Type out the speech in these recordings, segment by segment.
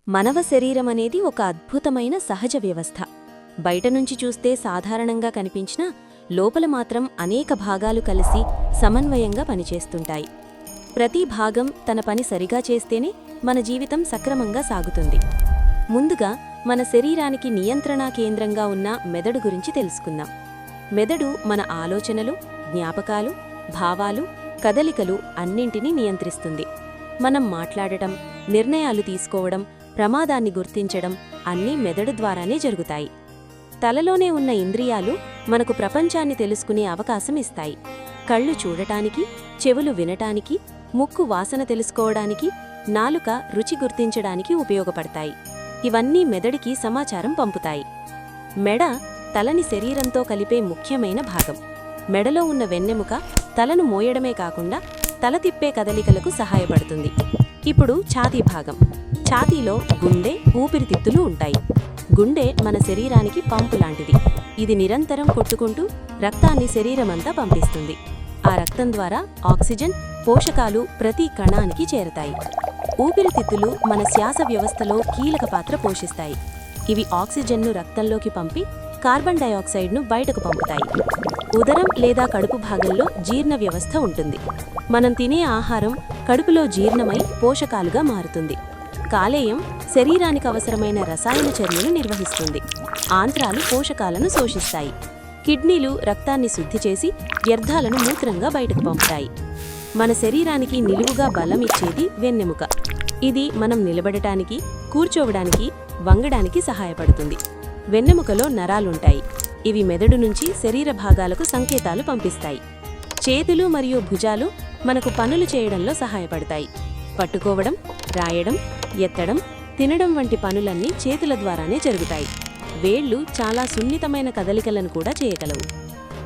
మనవ శరీరమనేది ఒక అద్భుతమైన సహజ వ్యవస్థ. బయట నుంచి చూస్తే సాధారణంగా కనిపించినా లోపల మాత్రం అనేక భాగాలు కలిసి సమన్వయంగా పనిచేస్తుంటాయి. ప్రతి భాగం తన పని సరిగా చేస్తేనే మన జీవితం సక్రమంగా సాగుతుంది. ముందుగా మన శరీరానికి నియంత్రణా కేంద్రంగా ఉన్న మెదడు గురించి తెలుసుకుందాం. మెదడు మన ఆలోచనలు, జ్ఞాపకాలు, భావాలు, కదలికలు అన్నింటినీ నియంత్రిస్తుంది. మనం మాట్లాడటం, నిర్ణయాలు తీసుకోవడం, ప్రమాదాన్ని గుర్తించడం అన్నీ మెదడు ద్వారానే జరుగుతాయి. తలలోనే ఉన్న ఇంద్రియాలు మనకు ప్రపంచాన్ని తెలుసుకునే అవకాశం ఇస్తాయి. కళ్ళు చూడటానికి, చెవులు వినటానికి, ముక్కు వాసన తెలుసుకోవడానికి, నాలుక రుచి గుర్తించడానికి ఉపయోగపడతాయి. ఇవన్నీ మెదడికి సమాచారం పంపుతాయి. మెడ తలని శరీరంతో కలిపే ముఖ్యమైన భాగం. మెడలో ఉన్న వెన్నెముక తలను మోయడమే కాకుండా తల తిప్పే కదలికలకు సహాయపడుతుంది. ఇప్పుడు ఛాతీ భాగం. ఛాతీలో గుండె, ఊపిరితిత్తులు ఉంటాయి. గుండె మన శరీరానికి పంపు లాంటిది. ఇది నిరంతరం కొట్టుకుంటూ రక్తాన్ని శరీరమంతా పంపిస్తుంది. ఆ రక్తం ద్వారా ఆక్సిజన్, పోషకాలు ప్రతి కణానికి చేరతాయి. ఊపిరితిత్తులు మన శ్వాస వ్యవస్థలో కీలక పాత్ర పోషిస్తాయి. ఇవి ఆక్సిజన్ను రక్తంలోకి పంపి కార్బన్ డయాక్సైడ్ను బయటకు పంపుతాయి. ఉదరం లేదా కడుపు భాగంలో జీర్ణ వ్యవస్థ ఉంటుంది. మనం తినే ఆహారం కడుపులో జీర్ణమై పోషకాలుగా మారుతుంది. కాలేయం శరీరానికి అవసరమైన రసాయన చర్యలు నిర్వహిస్తుంది. ఆంత్రాలు పోషకాలను శోషిస్తాయి. కిడ్నీలు రక్తాన్ని శుద్ధి చేసి వ్యర్థాలను మూత్రంగా బయటకు పంపుతాయి. మన శరీరానికి నిలువుగా బలం ఇచ్చేది వెన్నెముక. ఇది మనం నిలబడటానికి, కూర్చోవడానికి, వంగడానికి సహాయపడుతుంది. వెన్నెముకలో నరాలుంటాయి. ఇవి మెదడు నుంచి శరీర భాగాలకు సంకేతాలు పంపిస్తాయి. చేతులు మరియు భుజాలు మనకు పనులు చేయడంలో సహాయపడతాయి. పట్టుకోవడం, రాయడం, ఎత్తడం, తినడం వంటి పనులన్నీ చేతుల ద్వారానే జరుగుతాయి. వేళ్లు చాలా సున్నితమైన కదలికలను కూడా చేయగలవు.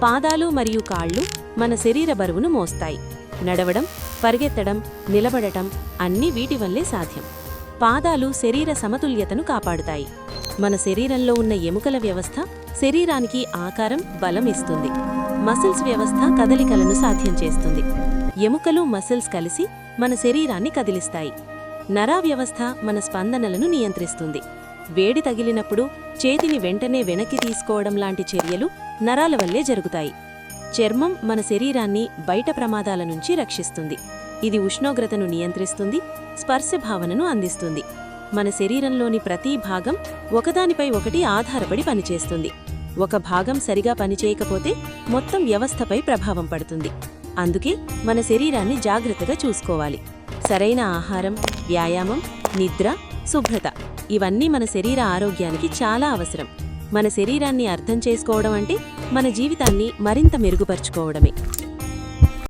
పాదాలు మరియు కాళ్ళు మన శరీర బరువును మోస్తాయి. నడవడం, పరిగెత్తడం, నిలబడటం అన్నీ వీటి వల్లే సాధ్యం. పాదాలు శరీర సమతుల్యతను కాపాడుతాయి. మన శరీరంలో ఉన్న ఎముకల వ్యవస్థ శరీరానికి ఆకారం, బలం ఇస్తుంది. మసిల్స్ వ్యవస్థ కదలికలను సాధ్యం చేస్తుంది. ఎముకలు, మసిల్స్ కలిసి మన శరీరాన్ని కదిలిస్తాయి. నరా వ్యవస్థ మన స్పందనలను నియంత్రిస్తుంది. వేడి తగిలినప్పుడు చేతిని వెంటనే వెనక్కి తీసుకోవడం లాంటి చర్యలు నరాల వల్లే జరుగుతాయి. చర్మం మన శరీరాన్ని బయట ప్రమాదాల నుంచి రక్షిస్తుంది. ఇది ఉష్ణోగ్రతను నియంత్రిస్తుంది, స్పర్శ భావనను అందిస్తుంది. మన శరీరంలోని ప్రతి భాగం ఒకదానిపై ఒకటి ఆధారపడి పనిచేస్తుంది. ఒక భాగం సరిగా పనిచేయకపోతే మొత్తం వ్యవస్థపై ప్రభావం పడుతుంది. అందుకే మన శరీరాన్ని జాగ్రత్తగా చూసుకోవాలి. సరైన ఆహారం, వ్యాయామం, నిద్ర, శుభ్రత ఇవన్నీ మన శరీర ఆరోగ్యానికి చాలా అవసరం. మన శరీరాన్ని అర్థం చేసుకోవడం అంటే మన జీవితాన్ని మరింత మెరుగుపరుచుకోవడమే.